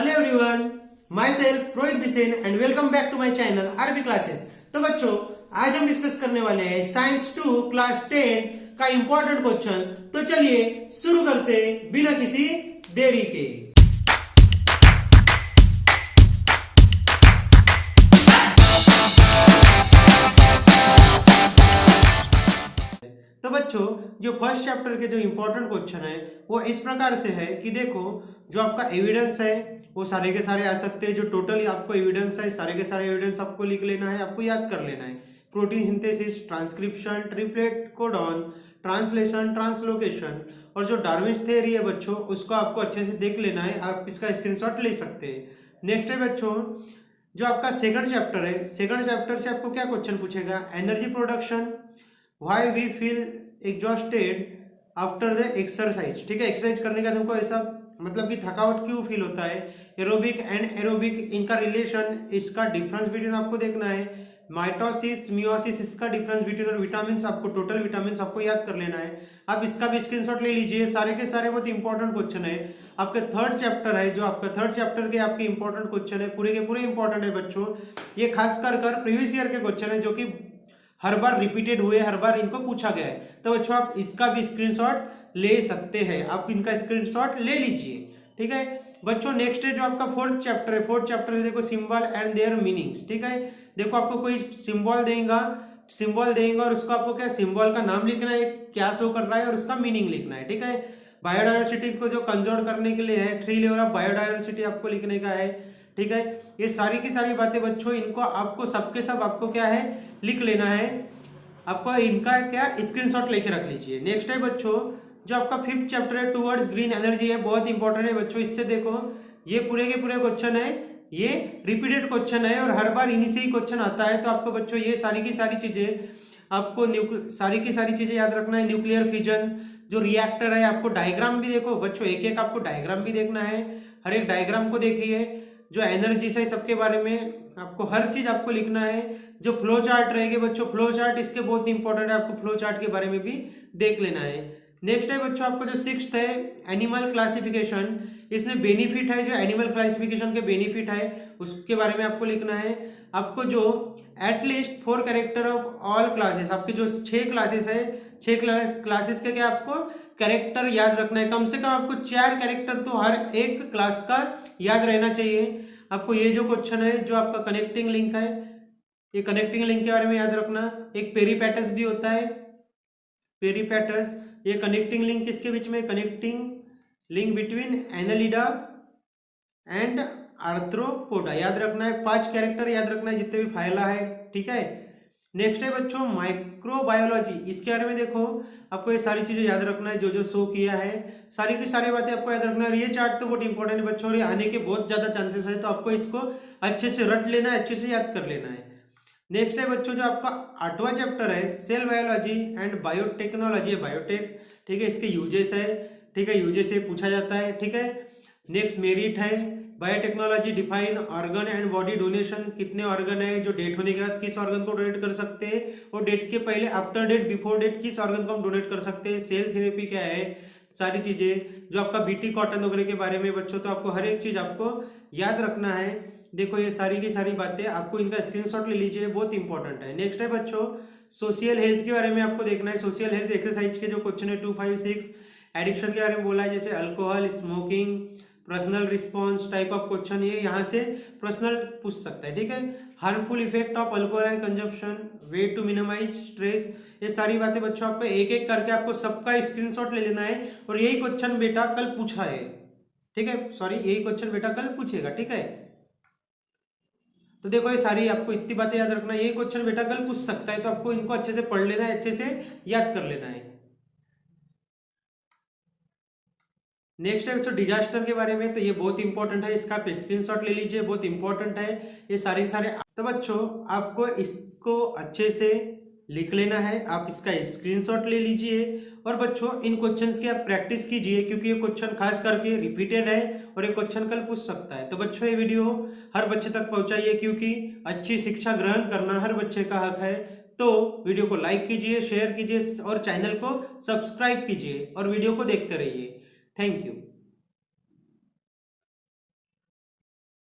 Hello everyone, my self Rohit Bisen and welcome back to my channel Arbi classes. तो बच्चों, आज हम डिस्कस करने वाले हैं साइंस 2 क्लास 10 का इंपॉर्टेंट क्वेश्चन। तो चलिए शुरू करते बिना किसी देरी के। तो बच्चों, जो फर्स्ट चैप्टर के जो इंपॉर्टेंट क्वेश्चन है वो इस प्रकार से है कि देखो, जो आपका एविडेंस है वो सारे के सारे आ सकते हैं। जो टोटली आपको एविडेंस है, सारे के सारे एविडेंस आपको लिख लेना है, आपको याद कर लेना है। Protein synthesis, transcription, triplet codon, translation, translocation और जो डार्विन थ्योरी है बच्चों, उसको आपको अच्छे से देख लेना है। आप इसका स्क्रीनशॉट ले सकते हैं। नेक्स्ट है बच्चों, जो आपका सेकंड चैप्टर है, सेकंड चैप्टर से आपको क्या क्वेश्चन पूछेगा? Energy production, why we feel exhausted after the exercise. ठीक है, एक्सरसाइज करने का तुमको ऐसा मतलब कि थकावट क्यों फील होता है? एरोबिक एंड एरोबिक, इनका रिलेशन, इसका डिफरेंस बिटवीन आपको देखना है। माइटोसिस, मियोसिस, इसका डिफरेंस बिटवीन, और विटामिन, आपको टोटल विटामिन आपको याद कर लेना है। आप इसका भी स्क्रीनशॉट ले लीजिए। सारे के सारे बहुत इंपॉर्टेंट क्वेश्चन है। आपके थर्ड चैप्टर है, जो आपका थर्ड चैप्टर के आपके इंपॉर्टेंट क्वेश्चन है, पूरे के पूरे इंपॉर्टेंट है बच्चों। ये खास कर प्रीवियस ईयर के क्वेश्चन है, जो कि हर बार रिपीटेड हुए, हर बार इनको पूछा गया है। तो बच्चों, आप इसका भी स्क्रीनशॉट ले सकते हैं। आप इनका स्क्रीनशॉट ले लीजिए। ठीक है बच्चों, नेक्स्ट है जो आपका फोर्थ चैप्टर है। फोर्थ चैप्टर में देखो सिंबल एंड देयर मीनिंग्स। ठीक है, देखो आपको कोई सिंबल देगा और उसको आपको क्या सिंबल का नाम लिखना है, क्या शो कर रहा है, और उसका मीनिंग लिखना है। ठीक है, बायोडायवर्सिटी को जो कंजर्व करने के लिए है, 3 लेवल ऑफ बायोडायवर्सिटी आपको लिखने का है। ठीक है, ये सारी की सारी बातें बच्चों, इनको आपको सबके सब आपको क्या है लिख लेना है। आपको इनका क्या स्क्रीनशॉट लेके रख लीजिए। नेक्स्ट है बच्चों, जो आपका फिफ्थ चैप्टर है टुवर्ड्स ग्रीन एनर्जी है, बहुत इंपॉर्टेंट है बच्चों। इससे देखो, ये पूरे के पूरे क्वेश्चन है, ये रिपीटेड क्वेश्चन है और हर बार इन्हीं से ही क्वेश्चन आता है। तो आपको बच्चों ये सारी की सारी चीजें आपको सारी की सारी चीजें याद रखना है। न्यूक्लियर फिजन, जो रिएक्टर है, आपको डायग्राम भी देखो बच्चों, एक एक आपको डायग्राम भी देखना है। हर एक डायग्राम को देखिए। जो एनर्जी है सबके बारे में आपको हर चीज आपको लिखना है। जो फ्लो चार्ट रहेंगे बच्चों, फ्लो चार्ट इसके बहुत इंपॉर्टेंट है, आपको फ्लो चार्ट के बारे में भी देख लेना है। नेक्स्ट है बच्चों, आपको जो सिक्स्थ है एनिमल क्लासिफिकेशन, इसमें बेनिफिट है, जो एनिमल क्लासिफिकेशन के बेनिफिट है उसके बारे में आपको लिखना है। आपको जो at least 4 character of all classes, आपके जो 6 क्लासेस है, 6 क्लासेस के क्या आपको कैरेक्टर याद रखना है। कम से कम आपको 4 कैरेक्टर तो हर एक क्लास का याद रहना चाहिए। आपको ये जो क्वेश्चन है, जो आपका कनेक्टिंग लिंक है, ये कनेक्टिंग लिंक के बारे में याद रखना। एक पेरीपेटस भी होता है, पेरीपेटस, ये कनेक्टिंग लिंक किसके बीच में? Connecting link between Annelida and arthropoda, याद रखना है। 5 कैरेक्टर याद रखना है जितने भी फाइला है। ठीक है, नेक्स्ट है बच्चों माइक्रोबायोलॉजी, इसके बारे में देखो, आपको ये सारी चीजें याद रखना है, जो जो शो किया है, सारी की सारी बातें आपको याद रखना है। और ये चार्ट तो बहुत इंपॉर्टेंट है बच्चों, और ये आने के बहुत ज्यादा चांसेस है, तो आपको इसको अच्छे से रट लेना है, अच्छे से याद कर लेना है। नेक्स्ट है बच्चों, जो आपका 8वां चैप्टर है cell biology and biotechnology, biotech. ठीक है, इसके यूजेस है। ठीक है, यूजेस से पूछा जाता है। ठीक है, नेक्स्ट मेरिट है biotechnology, define organ and body donation, कितने ऑर्गन है, जो डेट होने के बाद किस ऑर्गन को डोनेट कर सकते हैं, और डेट के पहले, आफ्टर डेट, बिफोर डेट, किस ऑर्गन को हम डोनेट कर सकते हैं। सेल थेरेपी क्या है, सारी चीजें, जो आपका बीटी कॉटन वगैरह के बारे में बच्चों, तो आपको हर एक चीज आपको याद रखना है। देखो ये सारी की सारी बातें आपको इनका स्क्रीनशॉट ले लीजिए, बहुत इंपॉर्टेंट है। नेक्स्ट है बच्चों, सोशल हेल्थ के बारे में आपको देखना है। सोशल हेल्थ एक्सरसाइज के जो क्वेश्चन है 2, 5, 6, एडिक्शन के बारे में बोला है, जैसे alcohol, smoking, personal response type of question, ये यहाँ से पर्सनल पूछ सकता है। ठीक है, harmful effect of alcohol and consumption, way to minimise stress, ये सारी बातें बच्चों आपको एक एक करके आपको सबका स्क्रीनशॉट ले लेना है। और यही क्वेश्चन बेटा कल पूछा है। ठीक है, सॉरी, यही क्वेश्चन बेटा कल पूछेगा। ठीक है, तो देखो ये सारी आपको इतनी बातें याद रखना है, ये क्वेश्चन बेटा कल पूछ सकता है, तो आपको इनको अच्छे से पढ़ लेना है, अच्छे से याद कर लेना है। नेक्स्ट है बच्चों डिजास्टर के बारे में, तो ये बहुत इंपॉर्टेंट है, इसका स्क्रीनशॉट ले लीजिए, बहुत इंपॉर्टेंट है ये सारे सारे। तो बच्चों आपको इसको अच्छे से लिख लेना है, आप इसका स्क्रीनशॉट ले लीजिए। और बच्चों इन क्वेश्चंस की आप प्रैक्टिस कीजिए, क्योंकि ये क्वेश्चन खास करके रिपीटेड है और ये क्वेश्चन कल पूछ सकता है। तो बच्चों ये वीडियो हर बच्चे तक पहुंचाइए, क्योंकि अच्छी शिक्षा ग्रहण करना हर बच्चे का हक है। तो वीडियो को लाइक कीजिए, शेयर कीजिए और चैनल को सब्सक्राइब कीजिए और वीडियो को देखते रहिए। Thank you.